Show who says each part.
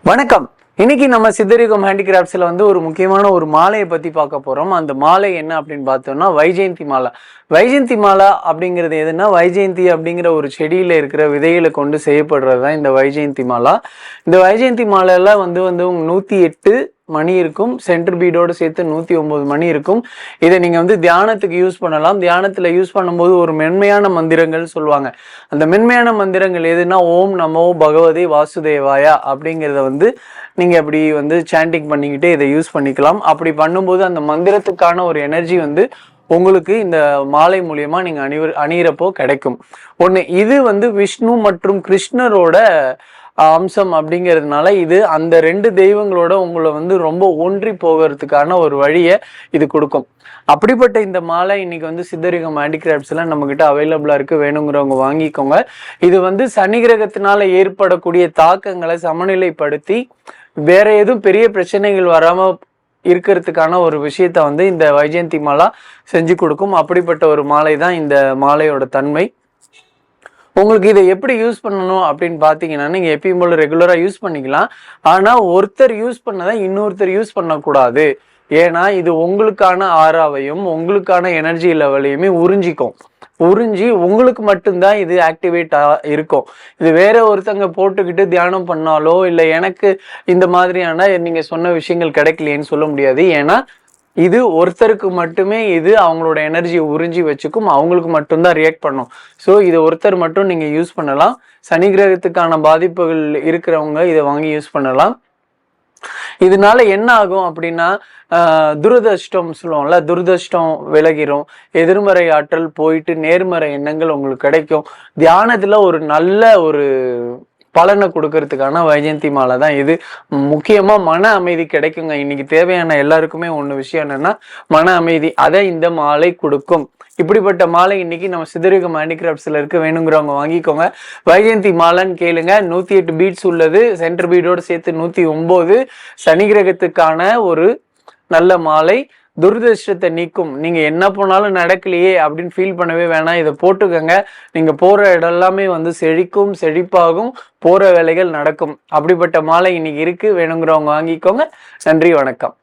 Speaker 1: வணக்கம். இன்னைக்கு நம்ம சித்தரிகம் ஹேண்டிகிராஃப்ட்ஸ்ல ஒரு முக்கியமான ஒரு மாலையை பத்தி பார்க்க போறோம். அந்த மாலை என்ன அப்படின்னு பார்த்தோம்னா வைஜெயந்தி மாலை. வைஜெயந்தி மாலை அப்படிங்கிறது எதுனா, வைஜெயந்தி அப்படிங்கிற ஒரு செடியில இருக்கிற விதைகளை கொண்டு செய்யப்படுறது தான் இந்த வைஜெயந்தி மாலா. இந்த வைஜெயந்தி மாலையெல்லாம் வந்து 108 மணி இருக்கும். சென்டர் பீடோடு சேர்த்து 109 மணி இருக்கும். இதை நீங்க தியானத்துக்கு யூஸ் பண்ணலாம். தியானத்துல யூஸ் பண்ணும்போது ஒரு மென்மையான மந்திரங்கள் சொல்லுவாங்க. அந்த மென்மையான மந்திரங்கள் எதுனா, ஓம் நமோ பகவதே வாசுதேவாயா அப்படிங்கிறத நீங்க அப்படி சாண்டிங் பண்ணிக்கிட்டே இதை யூஸ் பண்ணிக்கலாம். அப்படி பண்ணும்போது அந்த மந்திரத்துக்கான ஒரு எனர்ஜி உங்களுக்கு இந்த மாலை மூலியமா நீங்க அணியிறப்போ கிடைக்கும். ஒண்ணு இது விஷ்ணு மற்றும் கிருஷ்ணரோட அம்சம் அப்படிங்கிறதுனால இது அந்த ரெண்டு தெய்வங்களோட உங்களை ரொம்ப ஒன்றி போகிறதுக்கான ஒரு வழியை இது கொடுக்கும். அப்படிப்பட்ட இந்த மாலை இன்னைக்கு சித்தரிகம் ஹேண்டிகிராஃப்ட்ஸ்ல நம்ம கிட்ட அவைலபிளா இருக்கு. வேணுங்கிறவங்க வாங்கிக்கோங்க. இது சனி கிரகத்தினால ஏற்படக்கூடிய தாக்கங்களை சமநிலைப்படுத்தி வேற எதுவும் பெரிய பிரச்சனைகள் வராம இருக்கிறதுக்கான ஒரு விஷயத்த இந்த வைஜெயந்தி மாலா செஞ்சு கொடுக்கும். அப்படிப்பட்ட ஒரு மாலை தான் இந்த மாலையோட தன்மை. உங்களுக்கு இதை எப்படி யூஸ் பண்ணணும் அப்படின்னு பார்த்தீங்கன்னா, நீங்கள் எப்பயும் போல ரெகுலராக யூஸ் பண்ணிக்கலாம். ஆனால் ஒருத்தர் யூஸ் பண்ணதை இன்னொருத்தர் யூஸ் பண்ணக்கூடாது. ஏன்னா இது உங்களுக்கான ஆறாவையும் உங்களுக்கான எனர்ஜி லெவலையுமே உறிஞ்சி உங்களுக்கு மட்டும்தான் இது ஆக்டிவேட் இருக்கும். இது வேற ஒருத்தங்க போட்டுக்கிட்டு தியானம் பண்ணாலோ இல்லை எனக்கு இந்த மாதிரியான நீங்க சொன்ன விஷயங்கள் கிடைக்கலையேன்னு சொல்ல முடியாது. ஏன்னா இது ஒருத்தருக்கு மட்டுமே இது அவங்களோட எனர்ஜியை உறிஞ்சி வச்சுக்கும். அவங்களுக்கு மட்டும்தான் ரியாக்ட் பண்ணும். ஸோ இதை ஒருத்தர் மட்டும் நீங்க யூஸ் பண்ணலாம். சனி கிரகத்துக்கான பாதிப்புகள் இருக்கிறவங்க இதை வாங்கி யூஸ் பண்ணலாம். இதனால என்ன ஆகும் அப்படின்னா, துரதிர்ஷ்டம் சொல்லுவோம்ல, துரதிர்ஷ்டம் விலகிரும். எதிர்மறை ஆற்றல் போயிட்டு நேர்மறை எண்ணங்கள் உங்களுக்கு கிடைக்கும். தியானத்துல ஒரு நல்ல ஒரு பலனை கொடுக்கறதுக்கான வைஜெயந்தி மாலை தான் இது. முக்கியமா மன அமைதி கிடைக்குங்க. இன்னைக்கு தேவையான எல்லாருக்குமே ஒண்ணு விஷயம் என்னன்னா மன அமைதி. அதை இந்த மாலை கொடுக்கும். இப்படிப்பட்ட மாலை இன்னைக்கு நம்ம சித்தரிகம் ஹேண்டிகிராஃப்ட்ஸ்ல இருக்கு. வேணுங்கிறவங்க வாங்கிக்கோங்க. வைஜெயந்தி மாலைன்னு கேளுங்க. 108 பீட்ஸ் உள்ளது. சென்டர் பீடோடு சேர்த்து 109. சனி கிரகத்துக்கான ஒரு நல்ல மாலை. துரதிர்ஷ்டத்தை நீக்கும். நீங்க என்ன போனாலும் நடக்கலையே அப்படின்னு ஃபீல் பண்ணவே வேணாம். இதை போட்டுக்கங்க. நீங்க போற இடம் எல்லாமே செழிக்கும், செழிப்பாகும். போற வேலைகள் நடக்கும். அப்படிப்பட்ட மாலை இன்னைக்கு இருக்கு. வேணுங்கிறவங்க வாங்கிக்கோங்க. நன்றி, வணக்கம்.